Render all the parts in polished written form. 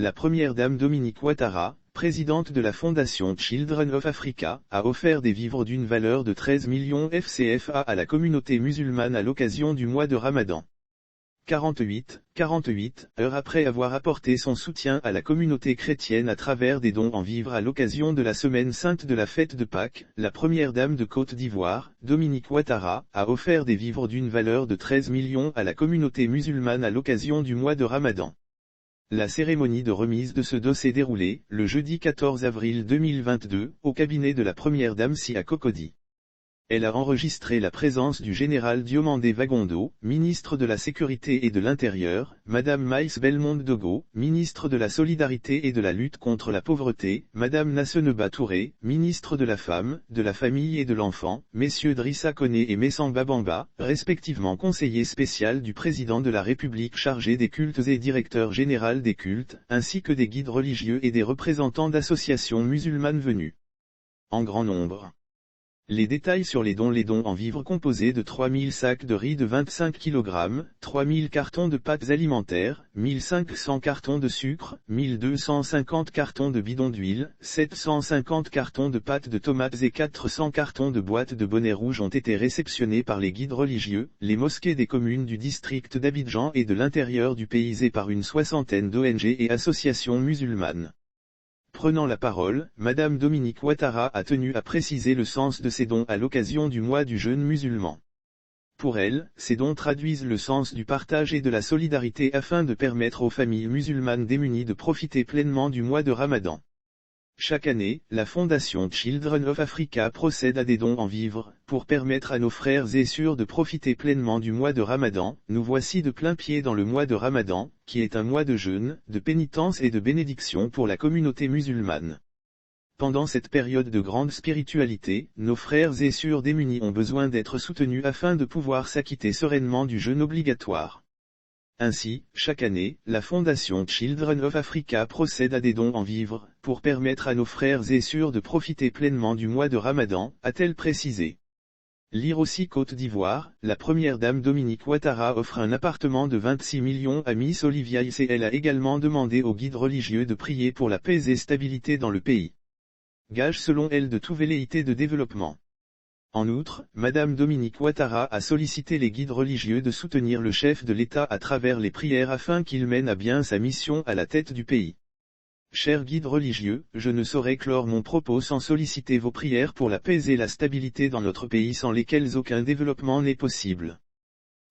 la première dame Dominique Ouattara, présidente de la fondation Children of Africa, a offert des vivres d'une valeur de 13 millions FCFA à la communauté musulmane à l'occasion du mois de Ramadan. 48 heures après avoir apporté son soutien à la communauté chrétienne à travers des dons en vivres à l'occasion de la semaine sainte de la fête de Pâques, la première dame de Côte d'Ivoire, Dominique Ouattara, a offert des vivres d'une valeur de 13 millions à la communauté musulmane à l'occasion du mois de Ramadan. La cérémonie de remise de ce dos s'est déroulée, le jeudi 14 avril 2022, au cabinet de la première dame Sia Cocody. Elle a enregistré la présence du général Diomandé Vagondo, ministre de la Sécurité et de l'Intérieur, Madame Maïs Belmonde Dogo, ministre de la Solidarité et de la Lutte contre la Pauvreté, Madame Nasseneba Touré, ministre de la Femme, de la Famille et de l'Enfant, Messieurs Drissa Koné et Messamba Bamba, respectivement conseiller spécial du président de la République chargé des cultes et directeur général des cultes, ainsi que des guides religieux et des représentants d'associations musulmanes venus en grand nombre. Les détails sur les dons en vivres composés de 3000 sacs de riz de 25 kg, 3000 cartons de pâtes alimentaires, 1500 cartons de sucre, 1250 cartons de bidons d'huile, 750 cartons de pâtes de tomates et 400 cartons de boîtes de bonnets rouges ont été réceptionnés par les guides religieux, les mosquées des communes du district d'Abidjan et de l'intérieur du pays et par une soixantaine d'ONG et associations musulmanes. Prenant la parole, Madame Dominique Ouattara a tenu à préciser le sens de ces dons à l'occasion du mois du jeûne musulman. Pour elle, ces dons traduisent le sens du partage et de la solidarité afin de permettre aux familles musulmanes démunies de profiter pleinement du mois de Ramadan. Chaque année, la fondation Children of Africa procède à des dons en vivres, pour permettre à nos frères et sœurs de profiter pleinement du mois de Ramadan. Nous voici de plein pied dans le mois de Ramadan, qui est un mois de jeûne, de pénitence et de bénédiction pour la communauté musulmane. Pendant cette période de grande spiritualité, nos frères et sœurs démunis ont besoin d'être soutenus afin de pouvoir s'acquitter sereinement du jeûne obligatoire. Ainsi, chaque année, la fondation Children of Africa procède à des dons en vivres, pour permettre à nos frères et sœurs de profiter pleinement du mois de Ramadan, a-t-elle précisé. Lire aussi Côte d'Ivoire, la première dame Dominique Ouattara offre un appartement de 26 millions à Miss Olivia et elle a également demandé aux guides religieux de prier pour la paix et stabilité dans le pays. Gage selon elle de tout velléité de développement. En outre, Madame Dominique Ouattara a sollicité les guides religieux de soutenir le chef de l'État à travers les prières afin qu'il mène à bien sa mission à la tête du pays. Chers guides religieux, je ne saurais clore mon propos sans solliciter vos prières pour la paix et la stabilité dans notre pays sans lesquelles aucun développement n'est possible.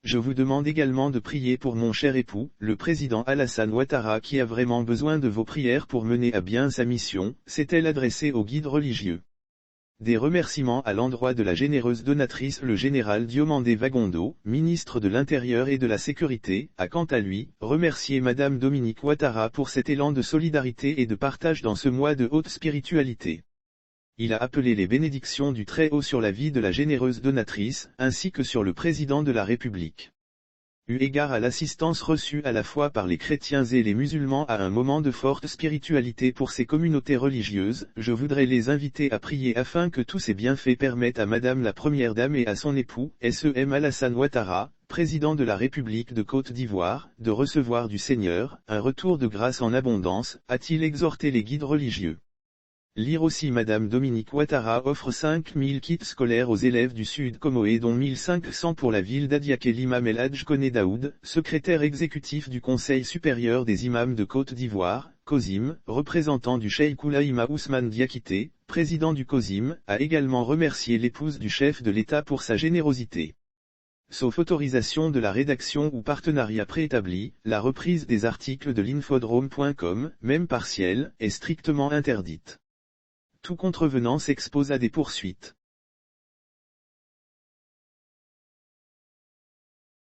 Je vous demande également de prier pour mon cher époux, le président Alassane Ouattara qui a vraiment besoin de vos prières pour mener à bien sa mission, s'est-elle adressée aux guides religieux. Des remerciements à l'endroit de la généreuse donatrice le général Diomandé Vagondo, ministre de l'Intérieur et de la Sécurité, a quant à lui, remercié Madame Dominique Ouattara pour cet élan de solidarité et de partage dans ce mois de haute spiritualité. Il a appelé les bénédictions du Très-Haut sur la vie de la généreuse donatrice, ainsi que sur le président de la République. Eu égard à l'assistance reçue à la fois par les chrétiens et les musulmans à un moment de forte spiritualité pour ces communautés religieuses, je voudrais les inviter à prier afin que tous ces bienfaits permettent à Madame la Première Dame et à son époux, S.E.M. Alassane Ouattara, président de la République de Côte d'Ivoire, de recevoir du Seigneur, un retour de grâce en abondance, a-t-il exhorté les guides religieux. Lire aussi Madame Dominique Ouattara offre 5000 kits scolaires aux élèves du Sud Comoé dont 1500 pour la ville d'Adiaké. L'imam El Hadj Koné Daoud, secrétaire exécutif du Conseil supérieur des imams de Côte d'Ivoire, COSIM, représentant du Cheikh Oulaïma Ousmane Diakité, président du COSIM, a également remercié l'épouse du chef de l'État pour sa générosité. Sauf autorisation de la rédaction ou partenariat préétabli, la reprise des articles de l'infodrome.com, même partielle, est strictement interdite. Tout contrevenant s'expose à des poursuites.